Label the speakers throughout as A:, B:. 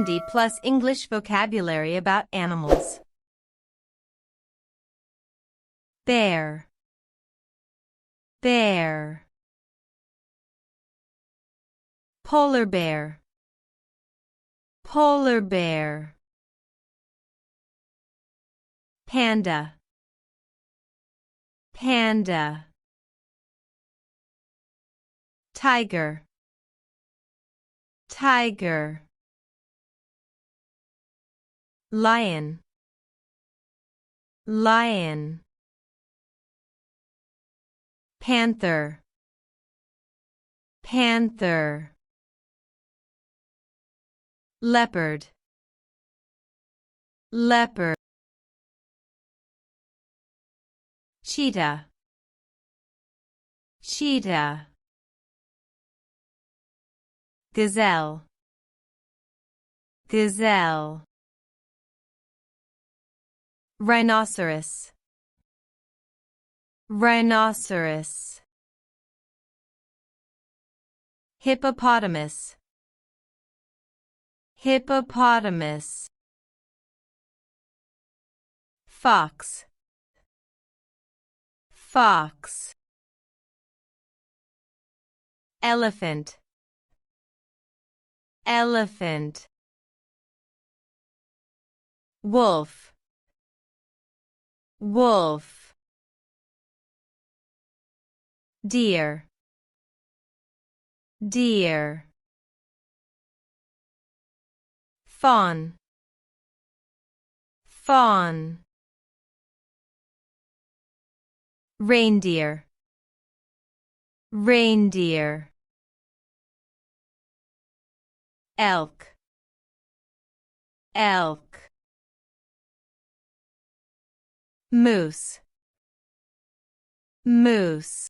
A: 70 plus English vocabulary about animals. Bear, bear. Polar bear, polar bear. Panda, panda. Tiger, tiger. Lion, lion. Panther, panther. Leopard, leopard. Cheetah, cheetah. Gazelle, gazelle. Rhinoceros, rhinoceros. Hippopotamus, hippopotamus. Fox, fox. Elephant, elephant. Wolf, wolf. Deer, deer. Fawn, fawn. Reindeer, reindeer. Elk, elk. Moose, moose.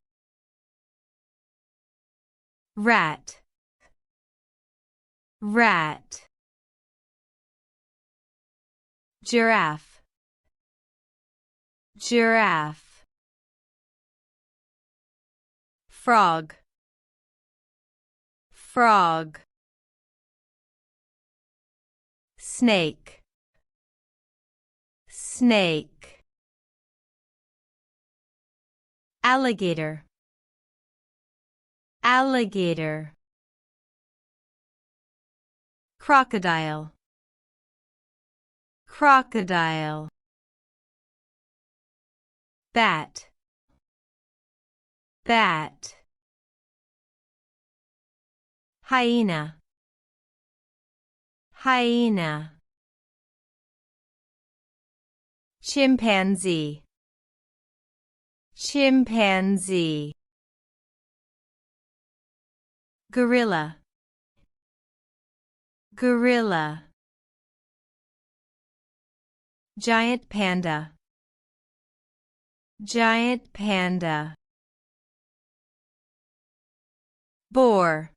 A: Rat, rat. Giraffe, giraffe. Frog, frog. Snake, snake. Alligator, alligator. Crocodile, crocodile. Bat, bat. Hyena, hyena. Chimpanzee, chimpanzee. Gorilla, gorilla. Giant panda, giant panda. Boar,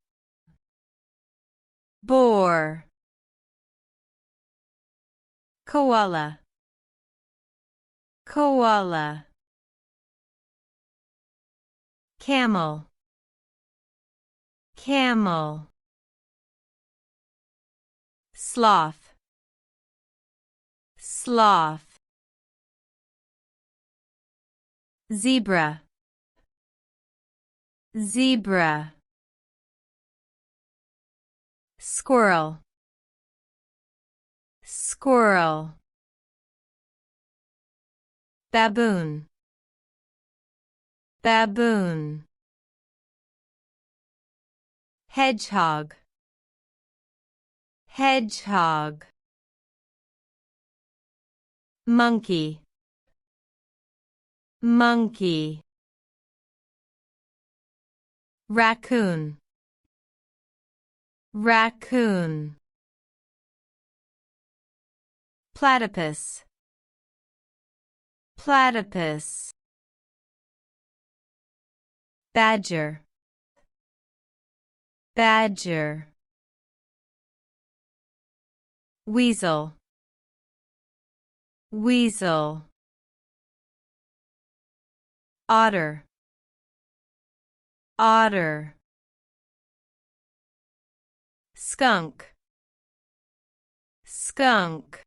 A: boar. Koala, koala. Camel, camel. Sloth, sloth. Zebra, zebra. Squirrel, squirrel. Baboon, baboon. Hedgehog, hedgehog. Monkey, monkey. Raccoon, raccoon. Platypus, platypus. Badger, badger. Weasel, weasel. Otter, otter. Skunk, skunk,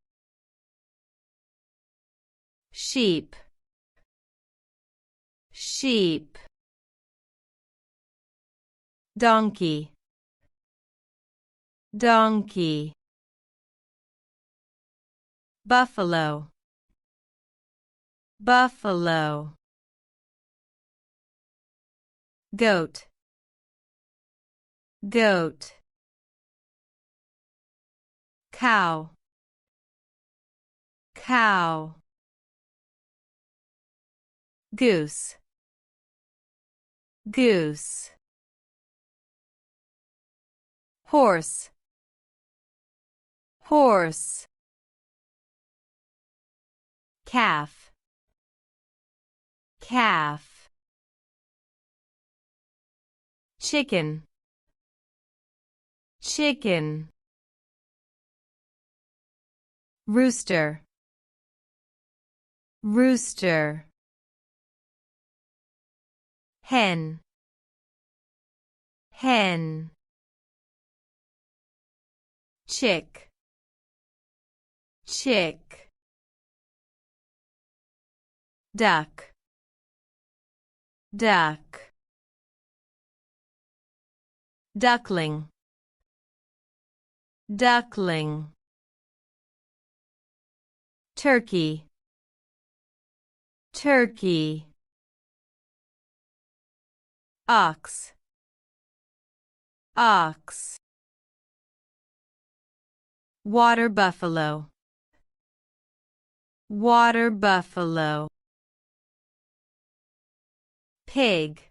A: sheep, sheep, donkey, donkey, buffalo, buffalo, goat, goat, cow, cow, goose, goose, horse, horse, calf, calf, chicken, chicken, rooster, rooster, hen, hen, chick, chick, duck, duck, duckling, duckling, turkey, turkey, ox, ox, water buffalo, water buffalo, pig,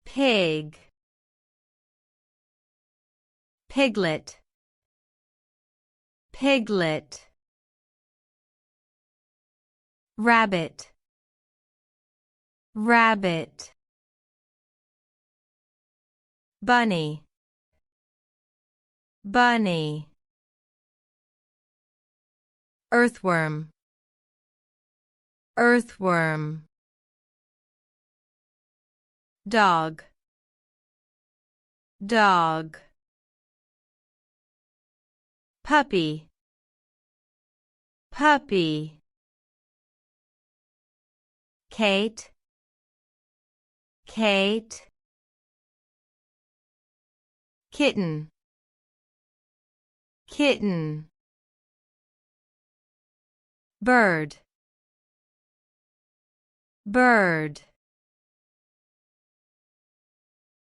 A: pig, piglet, piglet, rabbit, rabbit, bunny, bunny, earthworm, earthworm, dog, dog, puppy, puppy, Kate, Kate, kitten, kitten, bird, bird,